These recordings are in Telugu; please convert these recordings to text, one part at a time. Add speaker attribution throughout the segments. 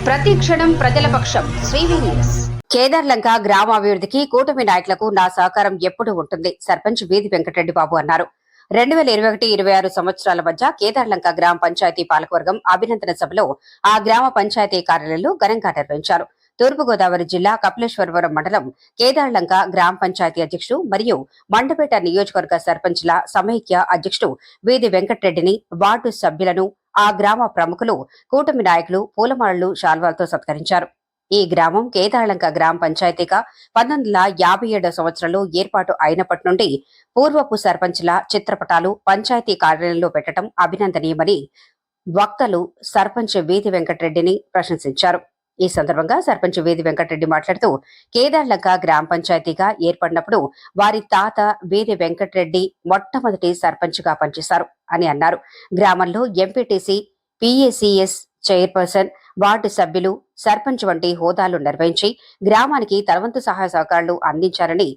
Speaker 1: ప్రతి క్షణం ప్రజల పక్షం శ్రీవి న్యూస్. కేదార్లంక గ్రామాభివృద్ధికి కూటమి నాయకులకు నా సహకారం ఎప్పుడూ ఉంటుంది. సర్పంచ్ వీధి వెంకటరెడ్డి బాబు అన్నారు. 2021-26 సంవత్సరాల మధ్య కేదార్లంక గ్రామ పంచాయతీ పాలకవర్గం అభినందన సభలో ఆ గ్రామ పంచాయతీ కార్యాలయంలో ఘనంగా నిర్వహించారు. తూర్పుగోదావరి జిల్లా కపిలేశ్వరవరం మండలం కేదార్లంక గ్రామ పంచాయతీ అధ్యక్షుడు మరియు మండపేట నియోజకవర్గ సర్పంచ్ల సమైక్య అధ్యక్షుడు వీధి వెంకటరెడ్డిని, వార్డు సభ్యులను, ఆ గ్రామ ప్రముఖులు, కూటమి నాయకులు పూలమాలలు, శాల్వాలతో సత్కరించారు. ఈ గ్రామం కేదార్లంక గ్రామ పంచాయతీగా 1957 సంవత్సరంలో ఏర్పాటు అయినప్పటి నుండి పూర్వపు సర్పంచ్ల చిత్రపటాలు పంచాయతీ కార్యాలయంలో పెట్టడం అభినందనీయమని వక్తలు సర్పంచ్ వీధి వెంకటరెడ్డిని ప్రశంసించారు. ఈ సందర్భంగా సర్పంచ్ వీధి వెంకటరెడ్డి మాట్లాడుతూ, కేదార్లంక గ్రామ పంచాయతీగా ఏర్పడినప్పుడు వారి తాత వీధి వెంకటరెడ్డి మొట్టమొదటి సర్పంచ్ గా పనిచేశారు అని అన్నారు. గ్రామంలో ఎంపీటీసీ, పీఏసీఎస్ చైర్పర్సన్, వార్డు సభ్యులు, సర్పంచ్ వంటి హోదాలు నిర్వహించి గ్రామానికి తనవంతు సహాయ సహకారాలు అందించారని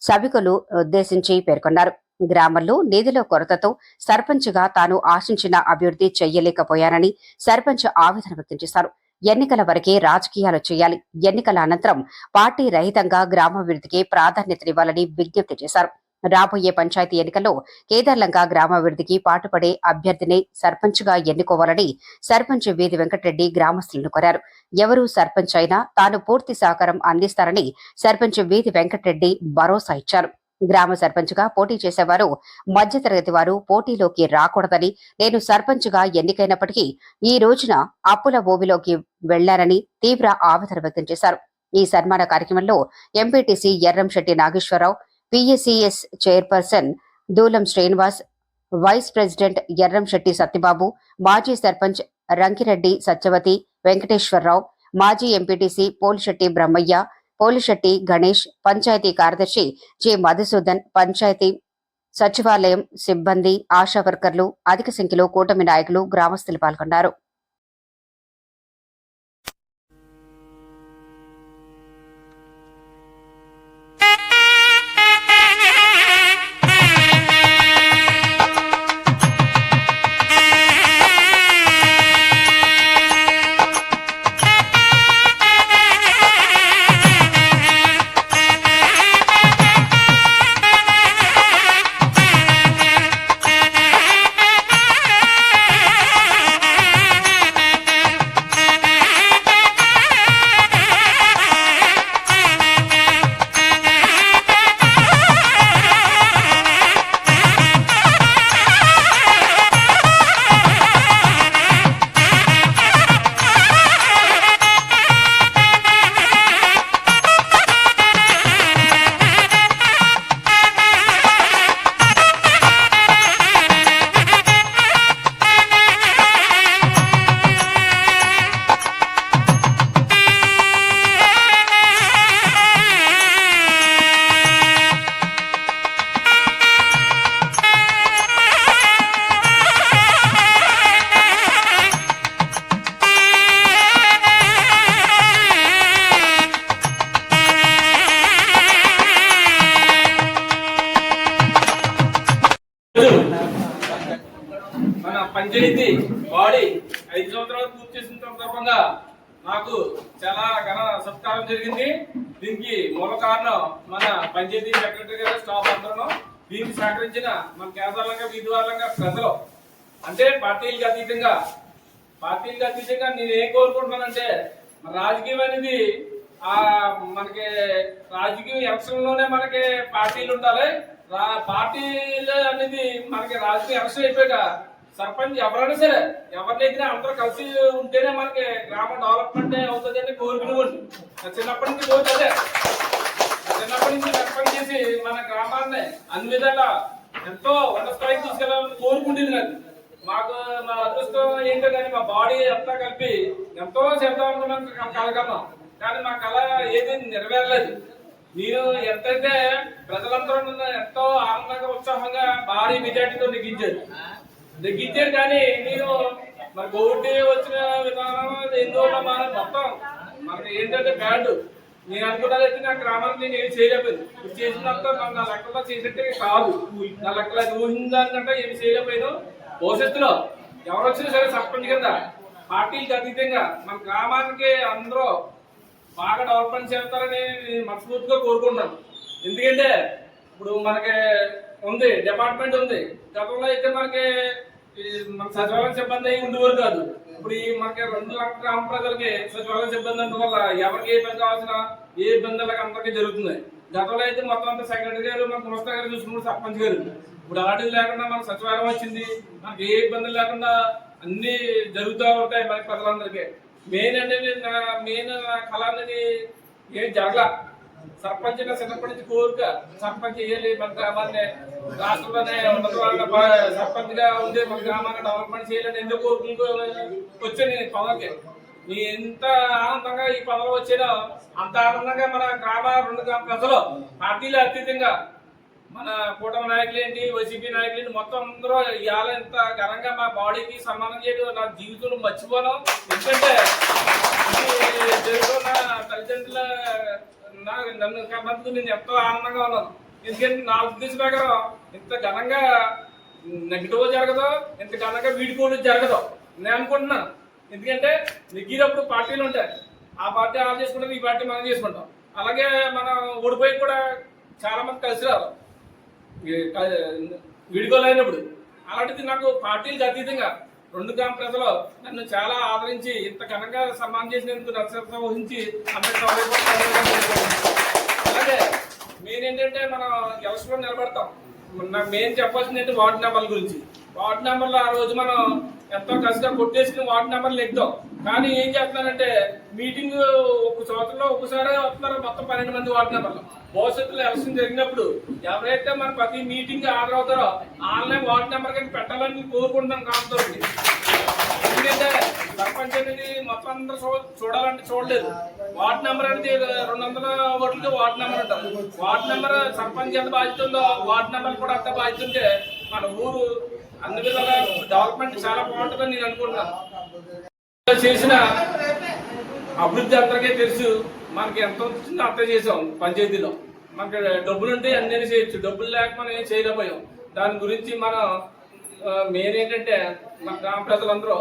Speaker 1: సభికులు ఉద్దేశించి పేర్కొన్నారు. గ్రామంలో నిధుల కొరతతో సర్పంచ్ గా తాను ఆశించిన అభివృద్ధి చెయ్యలేకపోయానని సర్పంచ్ ఆవేదన వ్యక్తం చేశారు. ఎన్నికల వరకే రాజకీయాలు చేయాలి, ఎన్నికల అనంతరం పార్టీ రహితంగా గ్రామాభివృద్ధికి ప్రాధాన్యతనివ్వాలని విజ్ఞప్తి చేశారు. రాబోయే పంచాయతీ ఎన్నికల్లో కేదార్లంక గ్రామాభివృద్ధికి పాటుపడే అభ్యర్థిని సర్పంచ్ గా ఎన్నుకోవాలని సర్పంచ్ వీధి వెంకటరెడ్డి గ్రామస్తులను కోరారు. ఎవరు సర్పంచ్ అయినా తాను పూర్తి సహకారం అందిస్తారని సర్పంచ్ వీధి వెంకటరెడ్డి భరోసా ఇచ్చారు. గ్రామ సర్పంచ్ గా పోటీ చేసేవారు మధ్యతరగతి వారు పోటీలోకి రాకూడదని, నేను సర్పంచ్ గా ఎన్నికైనప్పటికీ ఈ రోజున అప్పుల ఊబిలోకి వెళ్లారని తీవ్ర ఆవేదన వ్యక్తం చేశారు. ఈ సన్మాన కార్యక్రమంలో MPTC Erramshetti Nageswara Rao, PSCS chairperson Dulam Srinivas, vice president Erramshetti Satyababu, మాజీ సర్పంచ్ రంకిరెడ్డి సత్యవతి వెంకటేశ్వరరావు, మాజీ ఎంపీటీసీ పోలిశెట్టి బ్రహ్మయ్య, పోలిశెట్టి గణేష్, పంచాయతీ కార్యదర్శి జె మధుసూదన్, పంచాయతీ సచివాలయం సిబ్బంది, ఆశా వర్కర్లు, అధిక సంఖ్యలో కూటమి నాయకులు, గ్రామస్తులు పాల్గొన్నారు.
Speaker 2: మన పంచాయతీ బాడీ 5 సంవత్సరాలు పూర్తి చేసిన సందర్భంగా నాకు చాలా ఘన సత్కారం జరిగింది. దీనికి మూల కారణం మన పంచాయతీ సెక్రటరీ గారు, స్టాఫ్ అందరూ. దీనికి సహకరించిన మన కేదార్లంక వీధివార్లంక ప్రజలు, అంటే పార్టీలకు అతీతంగా నేను ఏం కోరుకుంటున్నానంటే, రాజకీయం అనేది మనకి రాజకీయ ఎలక్షన్ లోనే మనకి పార్టీలు ఉండాలి. పార్టీలు అనేది మనకి రాజకీయ ఎలక్షన్ అయిపోయాక సర్పంచ్ ఎవరైనా సరే ఎవరినైతే అందరూ కలిసి ఉంటేనే మనకి గ్రామ డెవలప్మెంట్ అవుతుంది అని కోరుకునేవాడు. చిన్నప్పటి నుంచి కోరుతుంది. చిన్నప్పటి నుంచి సర్పంచ్ చేసి మన గ్రామాన్ని అన్ని విధాలా ఎంతో ఉన్నత స్థాయికి తీసుకెళ్లాలని కోరుకుంటుంది. నాకు మా అదృష్టం ఏంటో కానీ మా బాడీ అంతా కలిపి ఎంతో చేద్దాం కలగన్నాం, కానీ మా కళ ఏది నెరవేరలేదు. నేను ఎంతైతే ప్రజలందరూ ఎంతో ఆనందంగా ఉత్సాహంగా భారీ మెజార్టీతో నెగ్గించారు కానీ నేను మరి కోవిడ్ వచ్చిన విధానం ఎందువల్ల మొత్తం మనకి ఏంటంటే బ్యాడ్. నేను అనుకున్నదైతే నా గ్రామానికి నేను ఏం చేయలేకపోయింది. ఇప్పుడు చేసినంత నా లెక్కలో చేసినట్టే కాదు. నా లెక్కలు అది ఊహించిన దానికంటే ఏమి చేయలేకపోయాను. భవిష్యత్తులో ఎవరు వచ్చినా సరే సర్పంచ్ కింద పార్టీలకు అతీతంగా మన గ్రామానికి అందరూ బాగా డెవలప్మెంట్ చేస్తారని నేను మనస్ఫూర్తిగా కోరుకుంటున్నాను. ఎందుకంటే ఇప్పుడు మనకి ఉంది డిపార్ట్మెంట్ ఉంది. గతంలో అయితే మనకి మన సచివాలయ సిబ్బంది అయి ఉండేవారు కాదు. ఇప్పుడు ఈ మనకి 2 లక్షల గ్రామ ప్రజలకి సచివాలయ సిబ్బంది అందువల్ల ఎవరికి ఏ పని కావాల్సిన ఏ ఇబ్బందులకు అందరికీ జరుగుతుంది. గతంలో అయితే మొత్తం అంతా సెక్రటరీ గారు మన మున్సిపల్ గారు చూసుకున్న సర్పంచ్ గారు. ఇప్పుడు అలాంటిది లేకుండా మన సచివాలయం వచ్చింది. మనకి ఏ ఇబ్బందులు లేకుండా అన్ని జరుగుతూ ఉంటాయి మనకి ప్రజలందరికీ. మెయిన్ అనేది మెయిన్ కళ అనేది ఏం జరగల. సర్పంచ్ చిన్నప్పటి నుంచి కోరిక సర్పంచ్ చేయాలి, మన గ్రామాన్ని రాష్ట్రంలోనే ఉన్నత సర్పంచ్ గా ఉండి మన గ్రామాన్ని డెవలప్మెంట్ చేయాలని ఎందుకు కోరుకుంటూ వచ్చాను నేను పదవికి. మీ ఎంత ఆనందంగా ఈ పదవి వచ్చానో అంత ఆనందంగా మన గ్రామ 2 గ్రామ ప్రజలు పార్టీలు అతీతంగా మన కూటమి నాయకులు ఏంటి, వైసీపీ నాయకులు ఏంటి, మొత్తం అందరూ ఇవాళ ఇంత ఘనంగా మా బాడీకి సన్మానం చేయడం నా జీవితంలో మర్చిపోను. ఎందుకంటే జరుగుతున్న తల్లిదండ్రుల నన్ను కన్నందుకు నేను ఎంతో ఆనందంగా ఉన్నాను. ఎందుకంటే నా ఉద్దేశం ప్రకారం ఇంత ఘనంగా నెగిటివ్ జరగదు, ఇంత ఘనంగా వీడిపోవడం జరగదు నేను అనుకుంటున్నాను. ఎందుకంటే నెగ్గినప్పుడు పార్టీలు ఉంటాయి. ఆ పార్టీ ఆన్ చేసుకుంటాం, ఈ పార్టీ మనం చేసుకుంటాం. అలాగే మనం ఓడిపోయి కూడా చాలా మంది కలిసి రాదు విడిగోలైనప్పుడు. అలాంటిది నాకు పార్టీలకు అతీతంగా 2 గ్రామ ప్రజలు నన్ను చాలా ఆదరించి ఇంత ఘనంగా సన్మానం చేసినందుకు నచ్చ వహించి అందరికీ అలాగే మెయిన్ ఏంటంటే మనం ఎలక్షన్లో నిలబడతాం. మెయిన్ చెప్పాల్సింది ఏంటి వార్డు నెంబర్ల గురించి. వార్డు నెంబర్లు ఆ రోజు మనం ఎంతో కష్టంగా కొట్టేసుకుని వార్డు నెంబర్లు ఎక్కుతాం. కానీ ఏం చేస్తున్నారంటే మీటింగ్ ఒక సంవత్సరంలో ఒకసారి వస్తున్నారు మొత్తం 12 మంది వార్డు నెంబర్లు. భవిష్యత్తులో ఎలక్షన్ జరిగినప్పుడు ఎవరైతే మన ప్రతి మీటింగ్ హాజరవుతారో ఆన్లైన్ వార్డు నెంబర్ కానీ పెట్టాలని కోరుకుంటున్నాం గ్రామంతో. ఎందుకంటే సర్పంచ్ అనేది మొత్తం అందరూ చూడాలంటే చూడలేదు. వార్డు నెంబర్ అనేది 200 ఓట్లకి వార్డు నెంబర్ ఉంటారు. వార్డు నెంబర్ సర్పంచ్ ఎంత బాధ్యత ఉందో వార్డు నెంబర్ కూడా అంత బాధ్యత ఉంటే మన ఊరు అన్ని విధాలుగా డెవలప్మెంట్ చాలా బాగుంటుందని నేను అనుకుంటున్నాను. చేసిన అభివృద్ధి అందరికీ తెలుసు. మనకి ఎంత వచ్చిందో అంత చేసాం. పంచాయతీలో మనకి డబ్బులు ఉంటే అన్నీ చేయొచ్చు, డబ్బులు లేక మనం ఏం చేయలేకపోయాం. దాని గురించి మనం మెయిన్ ఏంటంటే మన గ్రామ ప్రజలందరూ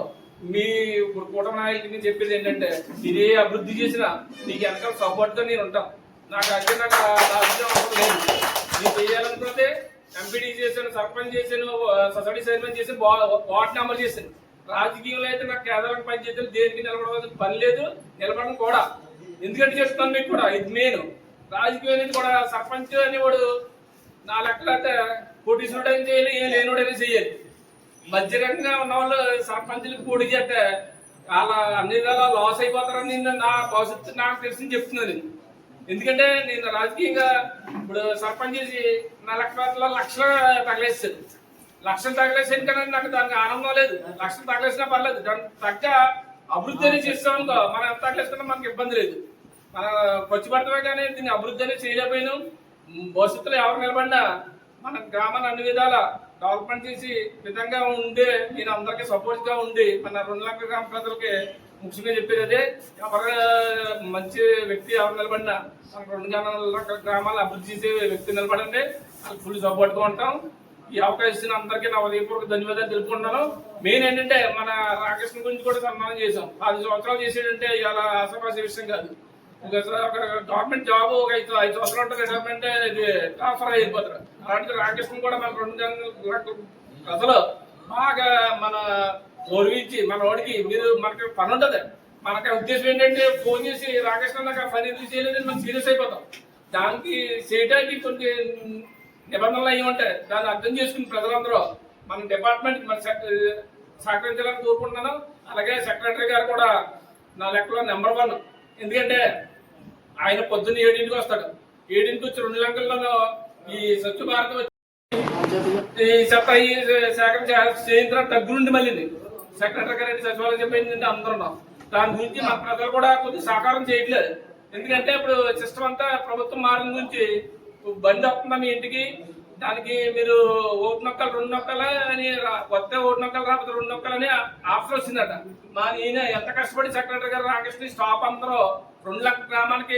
Speaker 2: మీ ఇప్పుడు కూటమి నాయకులకి నేను చెప్పేది ఏంటంటే ఇదే అభివృద్ధి చేసినా నీకు వెనకాల సపోర్ట్గా నేను ఉంటాం. నాకు అంటే నాకు అవసరం లేదు. నేను చేయాలనుకుంటే ఎంపీడీ చేశాను, సర్పంచ్ చేశాను, సొసైటీ చైర్మన్ చేశాను, వార్డు నెంబర్ చేశాను. రాజకీయంలో అయితే నాకు కేంద్రం పంచాయతీలు దేనికి నిలబడవలసిన పని లేదు, నిలబడడం కూడా. ఎందుకంటే చెప్తాను మీకు కూడా ఇది మెయిన్ రాజకీయం అనేది కూడా సర్పంచ్ అనేవాడు నా లెక్కలు అయితే కోటీశ్వరుడైనా చేయాలి, ఏం లేనివాడైనా చేయాలి. మధ్యరంగా ఉన్న వాళ్ళు సర్పంచులకు పోటీ చేస్తే వాళ్ళ అన్ని విధాలా లాస్ అయిపోతారని నేను నా భవిష్యత్తు నాకు తెలిసింది చెప్తున్నాను. ఎందుకంటే నేను రాజకీయంగా ఇప్పుడు సర్పంచ్ చేసి నా లక్షలు తగలేస్తాను. లక్షలు తగలేసాను కానీ నాకు దానికి ఆనందం లేదు. లక్షలు తగలేసినా పర్లేదు, దానికి తగ్గ అభివృద్ధి అనేది చేస్తామనుకో మనం ఎంత తగలేసుకున్నా మనకి ఇబ్బంది లేదు. మన ఖర్చు పడతామే కానీ దీన్ని అభివృద్ధి అనేది చేయలేకపోయినాం. భవిష్యత్తులో ఎవరు నిలబడినా మన గ్రామాన్ని అన్ని విధాల డెవలప్మెంట్ చేసి విధంగా ఉండే నేను అందరికీ సపోర్ట్ గా ఉండి మన 2 లక్షల గ్రామ ప్రజలకి ముఖ్యంగా చెప్పేది అదే. ఎవరు మంచి వ్యక్తి ఎవరు నిలబడినా మన 2 లక్షల గ్రామాలు అభివృద్ధి చేసే వ్యక్తి నిలబడండి, ఫుల్ సపోర్ట్ గా ఉంటాం. ఈ అవకాశం ఇచ్చిన అందరికీ నా ఉదయపూర్వక ధన్యవాదాలు తెలుపుకుంటున్నాను. మెయిన్ ఏంటంటే మన రామకృష్ణ గురించి కూడా సన్మానం చేసాం. 10 సంవత్సరాలు చేసేటంటే ఇలా ఆశాపాసే విషయం కాదు. ఒక గవర్నమెంట్ జాబ్ ఒక 5 సంవత్సరాలు ఉంటే రిటైర్మెంట్ ఇది ట్రాన్స్ఫర్ అయిపోతారు. అలాంటి రామకృష్ణ కూడా మన 2 లక్షల ప్రజలు బాగా మన గౌరవించి మన వాడికి మీరు మనకి పని ఉంటుంది. మనకి ఉద్దేశం ఏంటంటే ఫోన్ చేసి రామకృష్ణ నాకు పని ఎందుకు చేయలేదని మనం సీరియస్ అయిపోతాం. దానికి చేయడానికి కొన్ని నిబంధనలు అవి ఉంటాయి. దాన్ని అర్థం చేసుకుని ప్రజలందరూ మన డిపార్ట్మెంట్ మన సహకరించాలని కోరుకుంటున్నాను. అలాగే సెక్రటరీ గారు కూడా నా లెక్కలో నెంబర్ 1. ఎందుకంటే ఆయన పొద్దున్న 7ంటికి వస్తాడు. 7ంటికి వచ్చి 2 గంటలలో ఈ స్వచ్ఛ భారత్ ఈ చెత్త ఈ సేకరణ చేయించడం దగ్గరుండి మళ్ళీ సెక్రటరీ గారు సచివాలయం చెప్పింది అందరూ ఉన్నాం. దాని గురించి మన ప్రజలు కూడా కొద్దిగా సహకారం చేయట్లేదు. ఎందుకంటే ఇప్పుడు సిస్టమ్ అంతా ప్రభుత్వం మారిన గురించి బండి వస్తుందా మీ ఇంటికి, దానికి మీరు 1 నొక్కలు 2 నొక్కలు అని వస్తే 1 నొక్కలు రాకపోతే 2 నొక్కలు అని ఆఫర్ వచ్చిందట. మా ఈయన ఎంత కష్టపడి సెక్రటరీ గారు రామకృష్ణ స్టాఫ్ అందరూ 2 లక్షల గ్రామానికి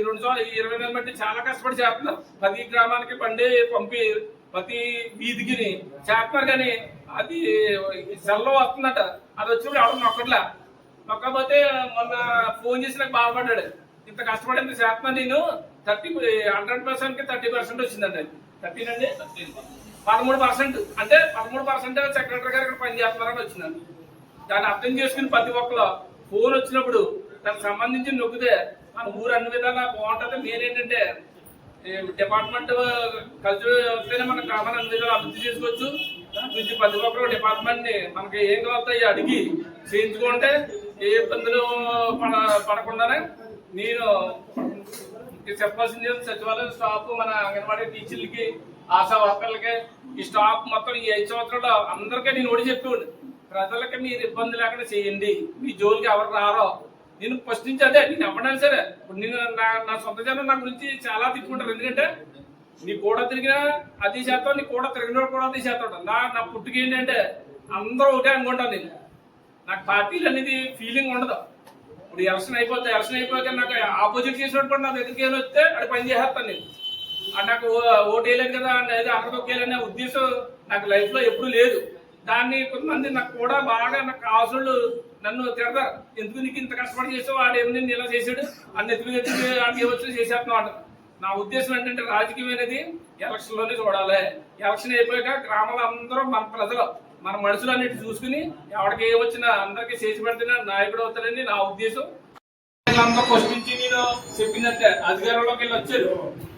Speaker 2: 20 నెలల బట్టి చాలా కష్టపడి చేస్తున్నారు. 10 గ్రామానికి బండి పంపి ప్రతి వీధికి చేస్తున్నారు, కానీ అది సెల్లో వస్తుందట. అది వచ్చినప్పుడు ఎవరు నొక్కకపోతే మొన్న ఫోన్ చేసి నాకు బాధపడ్డాడు. ఇంత కష్టపడి ఇంత చేస్తున్నాను నేను 100%కి 30% వచ్చిందండి. అది 13 అండి 13%. అంటే 13% సెక్రటరీ గారు ఇక్కడ పని చేస్తున్నారని వచ్చిందండి. దాన్ని అర్థం చేసుకుని ప్రతి ఒక్కరు ఫోన్ వచ్చినప్పుడు దానికి సంబంధించి నొక్కితే మన ఊరు అన్ని విధాలా బాగుంటుంది. నేనేంటంటే డిపార్ట్మెంట్ కలిసి వస్తేనే మన గ్రామాన్ని అన్ని విధాలు అభివృద్ధి చేసుకోవచ్చు. నుంచి ప్రతి ఒక్కరు డిపార్ట్మెంట్ ని మనకి ఏం కావాలో అడిగి చేయించుకుంటే ఏ ఇబ్బందులు పడకుండానే నేను చెప్పాల్సింది సచివాలయం స్టాఫ్, మన అంగన్వాడీ టీచర్లకి, ఆశా వర్కర్లకి, ఈ స్టాఫ్ మొత్తం ఈ 5 సంవత్సరాలు అందరికీ నేను ఓడి చెప్పేవాడు, ప్రజలకి మీరు ఇబ్బంది లేకుండా చేయండి, మీ జోలికి ఎవరు రారో. నేను ఫస్ట్ నుంచి అదే నేను ఎవరైనా సరే ఇప్పుడు నేను నా సొంత జనం నా గురించి చాలా తిట్టుకుంటారు. ఎందుకంటే నీ కూడా తిరిగినా అది చేస్తావు, నీ కూడా తిరిగిన కూడా అది చేస్తాడు. నా పుట్టుక ఏంటంటే అందరూ ఒకటే అనుకుంటాను. నేను నాకు పార్టీలు అనేది ఫీలింగ్ ఉండదు. ఇప్పుడు ఎలక్షన్ అయిపోతే నాకు ఆపోజిట్ చేసినప్పుడు నా దగ్గరికి ఏమైనా వస్తే అది పని చేసేస్తాను. నేను నాకు ఓటు వేయలేదు కదా అనేది అరదొక్కేయాలనే ఉద్దేశం నాకు లైఫ్ లో ఎప్పుడు లేదు. దాన్ని కొంతమంది నాకు కూడా బాగా నాకు కావాల్సిన నన్ను తిడతారు, ఎందుకు నీకు ఇంత కష్టపడి చేసావు, ఆడేమి నేను ఇలా చేసాడు అన్ని ఎత్తుకు ఆడికి వచ్చి చేసేస్తున్నావు అంట. నా ఉద్దేశం ఏంటంటే రాజకీయం అనేది ఎలక్షన్ లోనే చూడాలి. ఎలక్షన్ అయిపోయాక గ్రామాల్లో అందరూ మన ప్రజలు మన మనుషులు అన్నిటి చూసుకుని ఎవరికి ఏమొచ్చినా అందరికీ చేసి పెడితేనే నాయకుడు అవుతారని నా ఉద్దేశం. అందరూ ఫస్ట్ నుంచి నేను చెప్పినట్టే అధికారంలోకి వెళ్ళి వచ్చారు,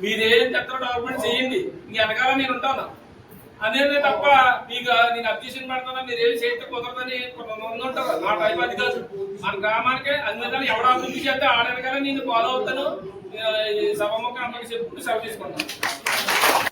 Speaker 2: మీరేం చెప్తారో డెవలప్మెంట్ చేయండి, ఇంక వెనకాల నేను ఉంటాను అనేది తప్ప మీకు నేను అబ్జెక్షన్ పెడతానా మీరు ఏమి చేస్తే కుదరదని కొంతమంది ఉంటారు. నా టైప్ అది కాదు. మన గ్రామానికి అన్ని ఎవడ అభివృద్ధి చేస్తే ఆడనగానే నేను ఫాలో అవుతాను. సభముఖం అందరికి చెప్పుకుంటూ సెలవు తీసుకుంటాను.